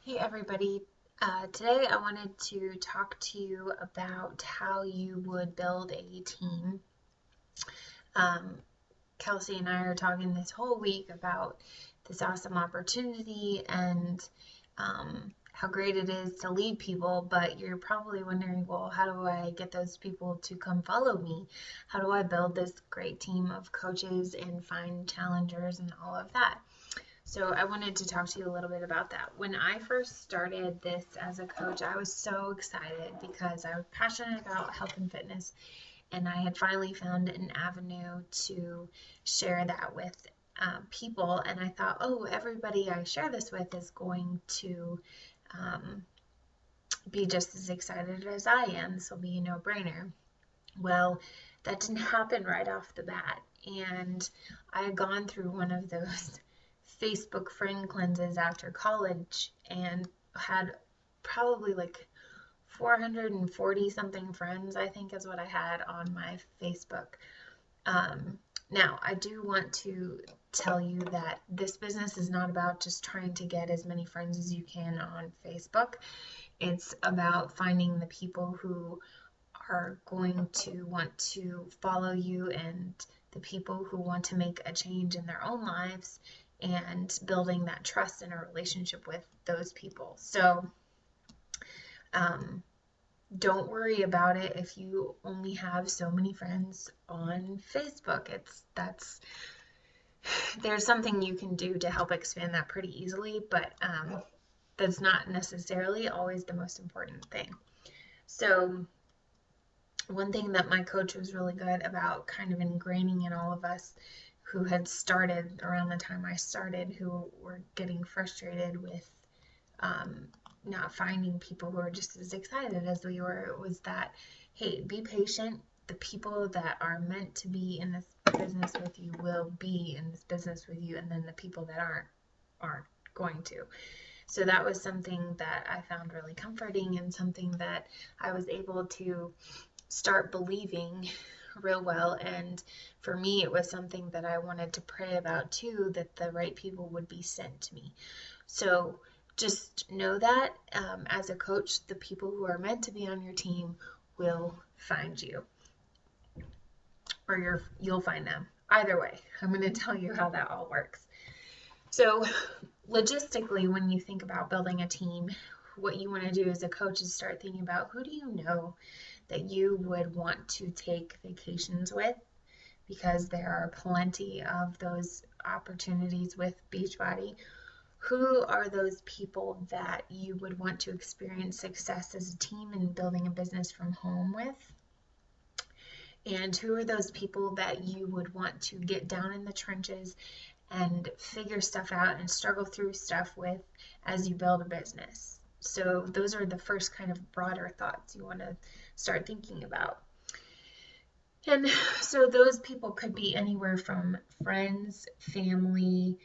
Hey everybody, today I wanted to talk to you about how you would build a team. Um, Kelsey and I are talking this whole week about this awesome opportunity and how great it is to lead people, but you're probably wondering, well, how do I get those people to come follow me? How do I build this great team of coaches and find challengers and all of that? So I wanted to talk to you a little bit about that. When I first started this as a coach, I was so excited because I was passionate about health and fitness, and I had finally found an avenue to share that with people. And I thought, oh, everybody I share this with is going to um, be just as excited as I am. This will be a no-brainer. Well, that didn't happen right off the bat. And I had gone through one of those Facebook friend cleanses after college and had probably like 440 something friends, I think is what I had on my Facebook. Um, Now, I do want to tell you that this business is not about just trying to get as many friends as you can on Facebook. It's about finding the people who are going to want to follow you and the people who want to make a change in their own lives and building that trust in a relationship with those people. So, um, don't worry about it if you only have so many friends on Facebook. There's something you can do to help expand that pretty easily, but that's not necessarily always the most important thing. So one thing that my coach was really good about kind of ingraining in all of us who had started around the time I started, who were getting frustrated with um, not finding people who are just as excited as we were, was that, hey, be patient. The people that are meant to be in this business with you will be in this business with you, and then the people that aren't going to. So that was something that I found really comforting and something that I was able to start believing real well. And for me, it was something that I wanted to pray about too, that the right people would be sent to me. So just know that as a coach, the people who are meant to be on your team will find you, or you'll find them. Either way, I'm going to tell you how that all works. So, logistically, when you think about building a team, what you want to do as a coach is start thinking about who do you know that you would want to take vacations with, because there are plenty of those opportunities with Beachbody. Who are those people that you would want to experience success as a team and building a business from home with? And who are those people that you would want to get down in the trenches and figure stuff out and struggle through stuff with as you build a business? So, those are the first kind of broader thoughts you want to start thinking about. And so, those people could be anywhere from friends, family,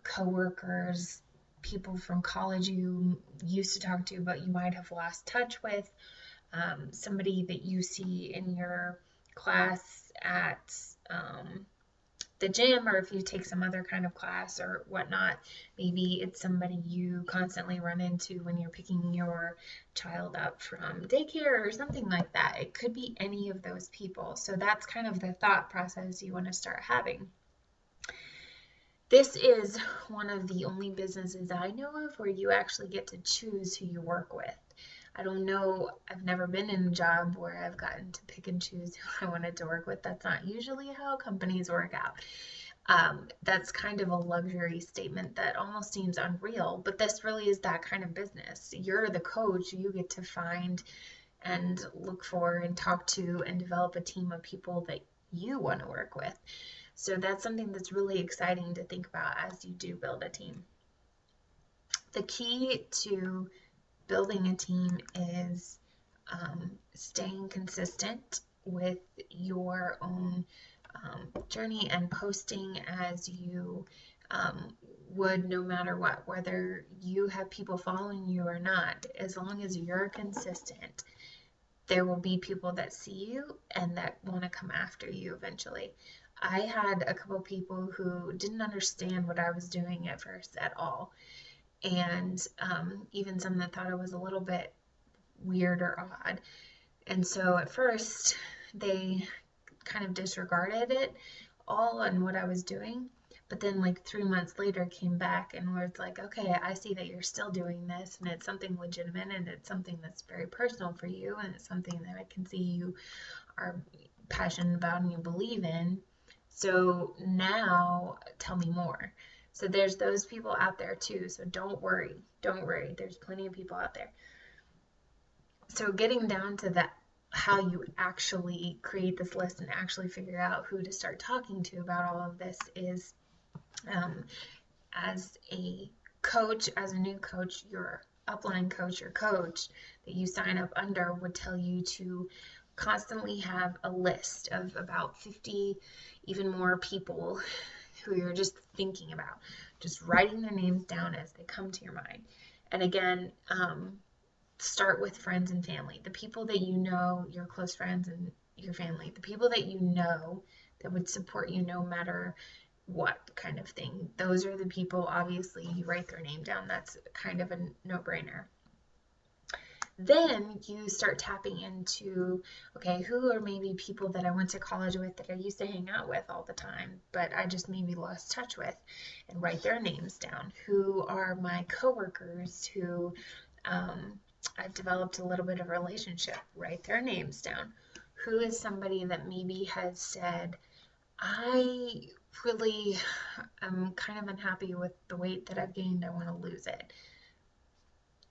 coworkers, people from college you used to talk to but you might have lost touch with, somebody that you see in your class at the gym, or if you take some other kind of class or whatnot. Maybe it's somebody you constantly run into when you're picking your child up from daycare or something like that. It could be any of those people. So that's kind of the thought process you want to start having. This is one of the only businesses I know of where you actually get to choose who you work with. I don't know, I've never been in a job where I've gotten to pick and choose who I wanted to work with. That's not usually how companies work out. That's kind of a luxury statement that almost seems unreal, but this really is that kind of business. You're the coach, you get to find and look for and talk to and develop a team of people that you want to work with. So that's something that's really exciting to think about as you do build a team. The key to building a team is staying consistent with your own journey and posting as you would, no matter what, whether you have people following you or not. As long as you're consistent, there will be people that see you and that want to come after you eventually. I had a couple people who didn't understand what I was doing at first at all. and even some that thought it was a little bit weird or odd. And so at first, they kind of disregarded it all and what I was doing. But then, like 3 months later, came back and was like, okay, I see that you're still doing this, and it's something legitimate, and it's something that's very personal for you, and it's something that I can see you are passionate about and you believe in. So now tell me more. So there's those people out there too. So don't worry. Don't worry. There's plenty of people out there. So getting down to that, how you actually create this list and actually figure out who to start talking to about all of this is, as a coach, as a new coach, your upline coach, your coach that you sign up under would tell you to constantly have a list of about 50, even more people who you're just thinking about, just writing their names down as they come to your mind. And again, start with friends and family, the people that you know, your close friends and your family, the people that you know that would support you no matter what kind of thing. Those are the people, obviously, you write their name down. That's kind of a no-brainer. Then you start tapping into, okay, who are maybe people that I went to college with that I used to hang out with all the time, but I just maybe lost touch with, and write their names down. Who are my coworkers who I've developed a little bit of a relationship? Write their names down. Who is somebody that maybe has said, I really am kind of unhappy with the weight that I've gained. I want to lose it.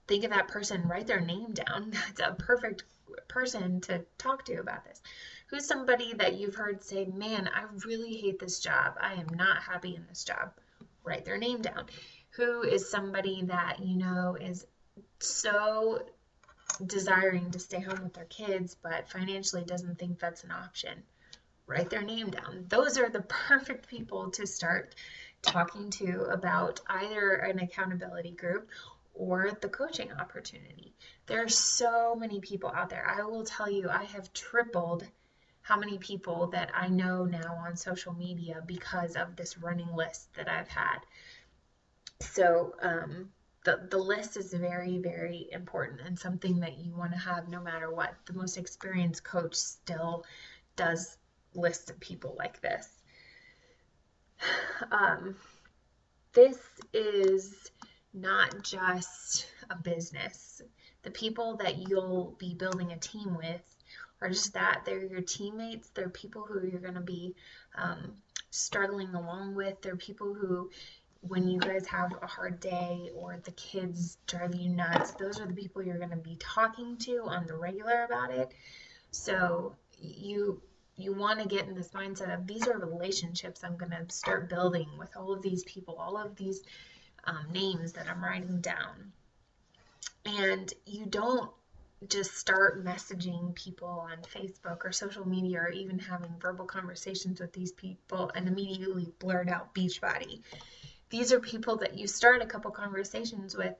Think of that person, write their name down. That's a perfect person to talk to about this. Who's somebody that you've heard say, man, I really hate this job. I am not happy in this job. Write their name down. Who is somebody that you know is so desiring to stay home with their kids, but financially doesn't think that's an option? Write their name down. Those are the perfect people to start talking to about either an accountability group or the coaching opportunity. There are so many people out there. I will tell you, I have tripled how many people that I know now on social media because of this running list that I've had. So the list is very, very important and something that you want to have no matter what. The most experienced coach still does lists of people like this. This is not just a business. The people that you'll be building a team with are just that. They're your teammates. They're people who you're going to be struggling along with. They're people who, when you guys have a hard day or the kids drive you nuts, those are the people you're going to be talking to on the regular about it. So you want to get in this mindset of, these are relationships I'm going to start building with all of these people, all of these names that I'm writing down. And you don't just start messaging people on Facebook or social media or even having verbal conversations with these people and immediately blurt out Beachbody. These are people that you start a couple conversations with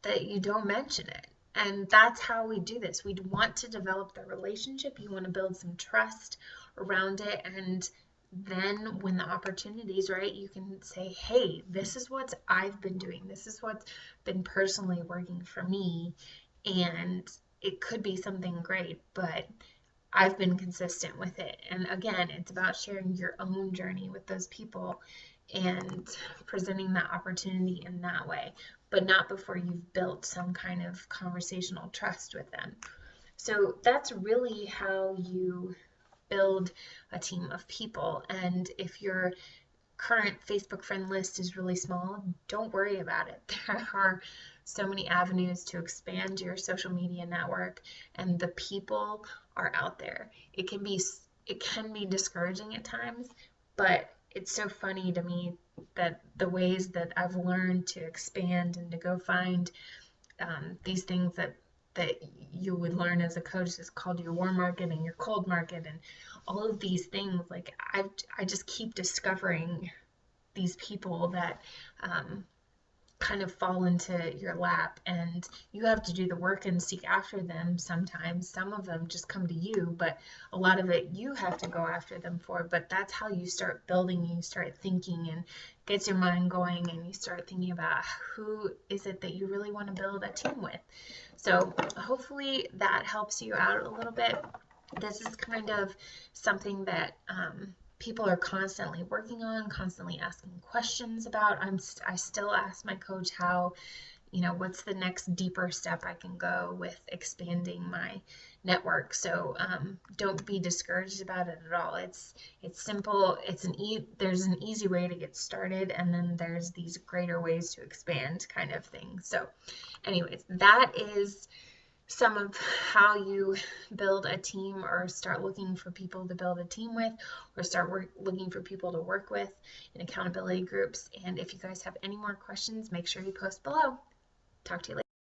that you don't mention it. And that's how we do this. We want to develop the relationship. You want to build some trust around it. And then when the opportunity is right, you can say, hey, this is what I've been doing. This is what's been personally working for me. And it could be something great, but I've been consistent with it. And again, it's about sharing your own journey with those people and presenting that opportunity in that way, but not before you've built some kind of conversational trust with them. So that's really how you build a team of people. And if your current Facebook friend list is really small, don't worry about it. There are so many avenues to expand your social media network, and the people are out there. It can be discouraging at times, but it's so funny to me that the ways that I've learned to expand and to go find these things that you would learn as a coach is called your warm market and your cold market, and all of these things. Like I just keep discovering these people that kind of fall into your lap, and you have to do the work and seek after them sometimes. Some of them just come to you, but a lot of it you have to go after them for. But that's how you start building, you start thinking, and gets your mind going, and you start thinking about who is it that you really want to build a team with. So hopefully that helps you out a little bit. This is kind of something that people are constantly working on, constantly asking questions about. I still ask my coach how, what's the next deeper step I can go with expanding my network. So don't be discouraged about it at all. It's simple. There's an easy way to get started, and then there's these greater ways to expand, kind of thing. So anyways, that is some of how you build a team, or start looking for people to build a team with, or start looking for people to work with in accountability groups. And if you guys have any more questions, make sure you post below. Talk to you later.